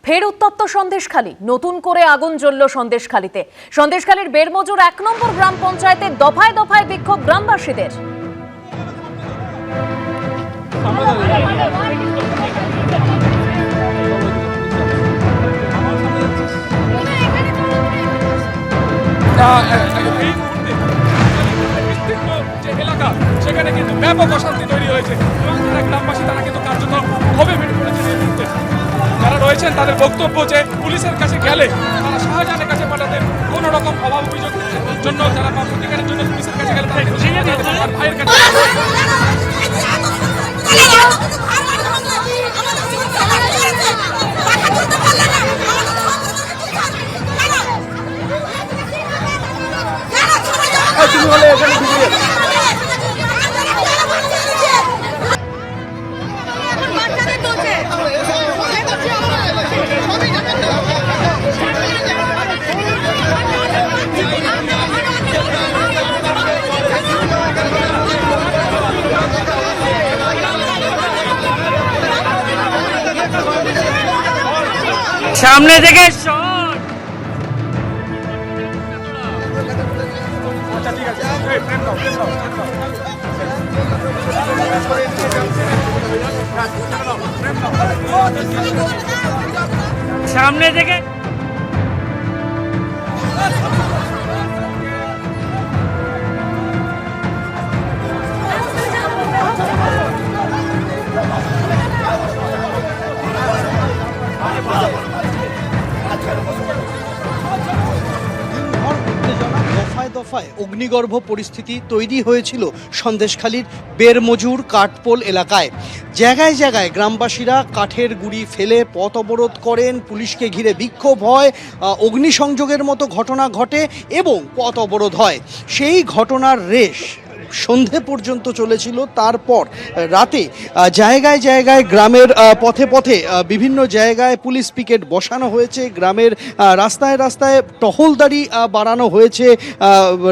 ফের উত্তপ্ত সন্দেশখালী, নতুন করে আগুন জ্বলল সন্দেশখালীতে। সন্দেশখালীর বেরমজুর ১ নম্বর গ্রাম পঞ্চায়েতে দফায় দফায় বিক্ষোভ গ্রামবাসীদের। সেখানে কিন্তু ব্যাপক অশান্তি তৈরি হয়েছে এবং যারা গ্রামবাসী তারা কিন্তু কার্যত ক্ষোভে ফেটে পড়েছে। যারা রয়েছেন তাদের বক্তব্য যে পুলিশের কাছে গেলে তারা শাহজাহানের কাছে পাঠাতেন, কোনো রকম অভাব অভিযোগের জন্য যারা প্রতিকারের জন্য পুলিশের কাছে গেলে তারা ভাইয়ের কাছে। সামনে থেকে সামনে থেকে দফায় অগ্নিগর্ভ পরিস্থিতি তৈরি হয়েছিল সন্দেশখালীর বেরমজুর কাঠপোল এলাকায়। জায়গায় জায়গায় গ্রামবাসীরা কাঠের গুঁড়ি ফেলে পথ অবরোধ করেন, পুলিশকে ঘিরে বিক্ষোভ হয়, অগ্নিসংযোগের মতো ঘটনা ঘটে এবং পথ অবরোধ হয়। সেই ঘটনার রেশ সন্ধে পর্যন্ত চলেছিল। তারপর রাতে জায়গায় জায়গায় গ্রামের পথে পথে বিভিন্ন জায়গায় পুলিশ পিকেট বসানো হয়েছে, গ্রামের রাস্তায় রাস্তায় টহলদারি বাড়ানো হয়েছে,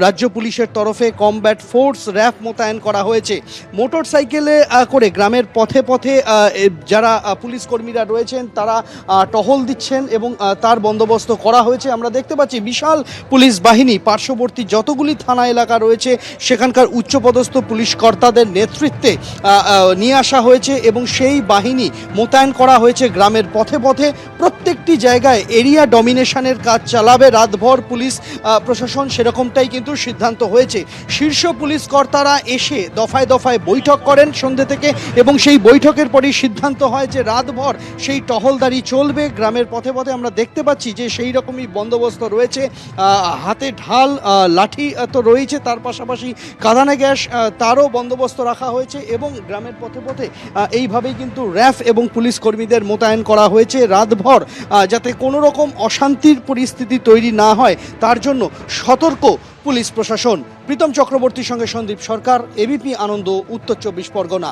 রাজ্য পুলিশের তরফে কমব্যাট ফোর্স র্যাফ মোতায়েন করা হয়েছে। মোটর সাইকেলে করে গ্রামের পথে পথে যারা পুলিশ কর্মীরা রয়েছেন তারা টহল দিচ্ছেন এবং তার বন্দোবস্ত করা হয়েছে। আমরা দেখতে পাচ্ছি বিশাল পুলিশ বাহিনী পার্শ্ববর্তী যতগুলি থানা এলাকা রয়েছে সেখানকার উচ্চপদস্থ পুলিশ কর্তাদের নেতৃত্বে নিয়ে আসা হয়েছে এবং সেই বাহিনী মোতায়েন করা হয়েছে গ্রামের পথে পথে। প্রত্যেকটি জায়গায় এরিয়া ডমিনেশনের কাজ চালাবে রাতভর পুলিশ প্রশাসন, সেরকমটাই কিন্তু সিদ্ধান্ত হয়েছে। শীর্ষ পুলিশ কর্তারা এসে দফায় দফায় বৈঠক করেন সন্ধ্যে থেকে এবং সেই বৈঠকের পরেই সিদ্ধান্ত হয় যে রাতভর সেই টহলদারি চলবে গ্রামের পথে পথে। আমরা দেখতে পাচ্ছি যে সেই রকমই বন্দোবস্ত রয়েছে, হাতে ঢাল লাঠি তো রয়েছে, তার পাশাপাশি কাঁদানে গ্যাস তারও বন্দোবস্ত রাখা হয়েছে এবং গ্রামের পথে পথে এইভাবেই কিন্তু র্যাফ এবং পুলিশ কর্মীদের মোতায়েন করা হয়েছে রাতভর, যাতে কোনো রকম অশান্তির পরিস্থিতি তৈরি না হয় তার জন্য সতর্ক পুলিশ প্রশাসন। প্রীতম চক্রবর্তীর সঙ্গে সন্দীপ সরকার, এবিপি আনন্দ, উত্তর 24 পরগনা।